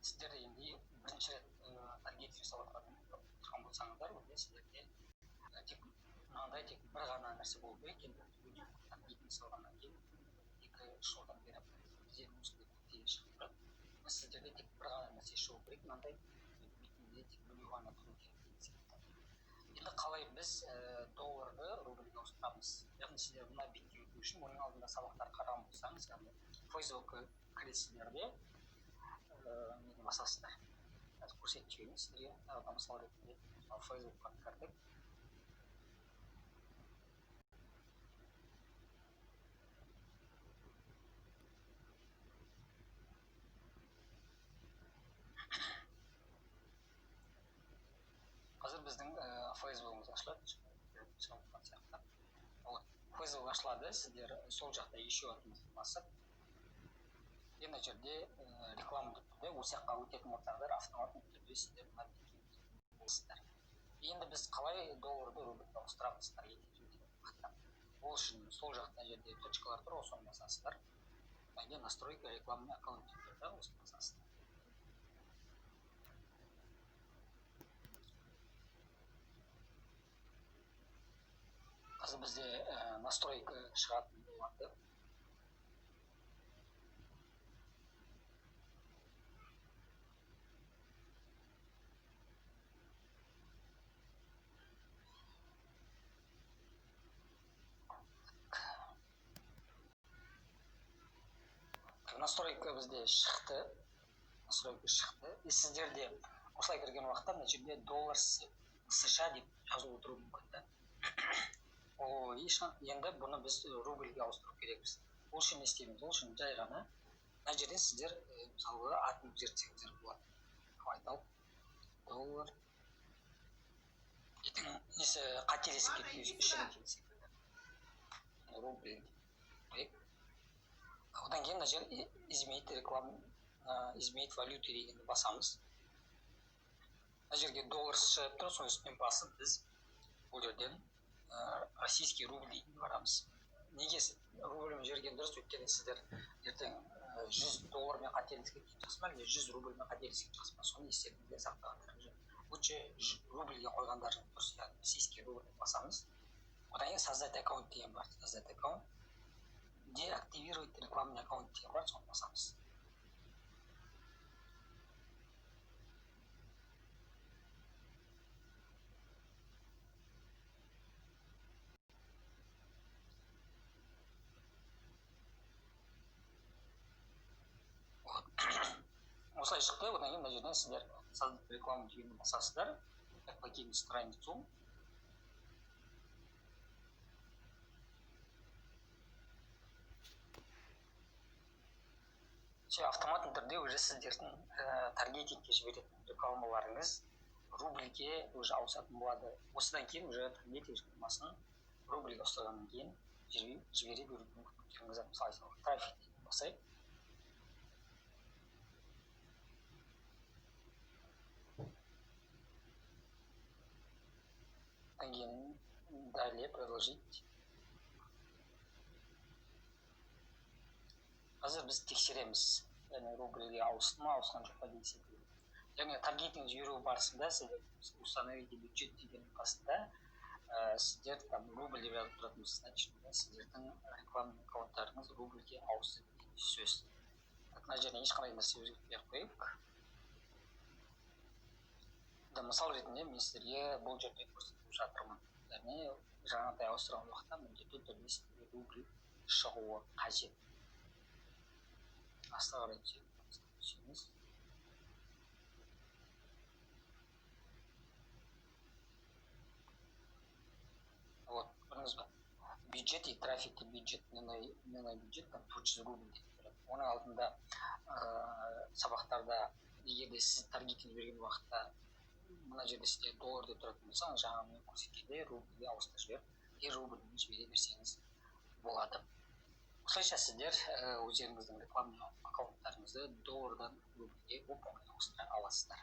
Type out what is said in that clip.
сіздер енді бірінші рет таргет жасап отырған болсаңыздар, онда сіздерде тек мынандай тек бір ғана нәрсе болу керек. Енді таргет жасалғаннан кейін 2-3 жылдан бері бізде осындай көптеген шығып тұрады. Сіздерде тек бір ғана нәрсе шығу керек, мынандай бетінде тек біреу ғана тұру керек. Енді қалай біз долларды рубльге ауыстырамыз? Яғни сіздер мына бетке өту үшін оның алдында сабақтар қараған болсаңыз, яғни Facebook'қа кіресіздерде нені басасыздар. Көрсетіп жіберейін сіздерге мысал ретінде. Facebook'қа кірдік. Қазір біздің Facebook'ымыз ашылады. Facebook ашылады, сіздер сол жақта еще атыңызды басып, мына жерде реклама түрде осы жаққа өтетін болсаңыздар автоматты түрде сіздер мына бетке боласыздар. Енді біз қалай долларды рубльге ауыстырамыз? Ол үшін сол жақта жерде точкалар тұр, осыны басасыздар. Және настройка рекламный аккаунт түрде осыны басасыздар. Қазір бізде настройка шығатын болады. Настройка бізде шықты. Сіздерде осылай кірген уақытта мына жерде доллар США деп жазылып отыруы мүмкін. Енді бұны біз рубльге ауыстыру керекпіз. Ол үшін не істейміз? Ол үшін жай ғана мына жерден сіздер мысалға атын өзгертсеңіздер болады. Айталық доллар несі қателесіп кеткен үшін рубль. Одан кейін мына жер изменить рекламу, изменить валюту дегенді басамыз. Мына жерге доллар шығып тұр, соның үстінен басып біз бұл жерден российский рубль дейін барамыз. Неге рубльмен жүрген дұрыс? Өйткені сіздер ертең 100 доллармен қателесіп кеткен жақсы ма, әлде 100 рубльмен қателесіп кеткен жақсы ма, соны естеріңізде сақтағандар жөн. Лучше рубльге қойғандар дұрыс, яғни российский рубльмен басамыз. Одан кейін создать аккаунт деген бар. Создать аккаунт. Деактивировать рекламный аккаунт деген бар, соны басамыз. Осылай шықты. Одан кейін мына жерден сіздер создать рекламу дегенді басасыздар. Покинуть страницу. Автоматты түрде уже сіздердің таргетингке жіберетін рекламаларыңыз рубльге уже ауысатын болады. Осыдан кейін уже таргетинг рекламасын рубльге ауыстырғаннан кейін жібере беруге мүмкіндіктеріңіз бар. Мысалы трафик деген басайық. Одан кейін далее продолжить. Қазір біз тексереміз, яғни рубльге ауысты ма, ауысқан жоқ па деген секілді. Яғни таргетинг жіберу барысында сіздер установите бюджет деген қасында сіздер там рубль деп жазып тұратынбыз, значит, сіздердің рекламный аккаунттарыңыз рубльге ауысты деген сөз. Мына жерден ешқандай нәрсе өзгертпей қойып. Мысал ретінде мен сіздерге бұл жерде көрсетіп жатырмын. Яғни жаңағыдай ауыстырған уақытта міндетті түрде сіздерге рубль шығуы қажет. Астыға қарай түсеміз. Вот, көрдіңіз бе? Бюджет и трафик бюджет, дневной бюджет, там 400 рубль деп тұрады. Оның алдында сабақтарда, егерде сіз таргетинг берген уақытта мына жерде сізде доллар деп тұратын болсаңыз, жаңа мен көрсеткенде рубльге ауыстырып жіберіп, рубльмен жібере берсеңіз болады. Осылайша сіздер өздеріңіздің рекламный аккаунттарыңызды доллардан рубльге оп-оңай ауыстыра аласыздар.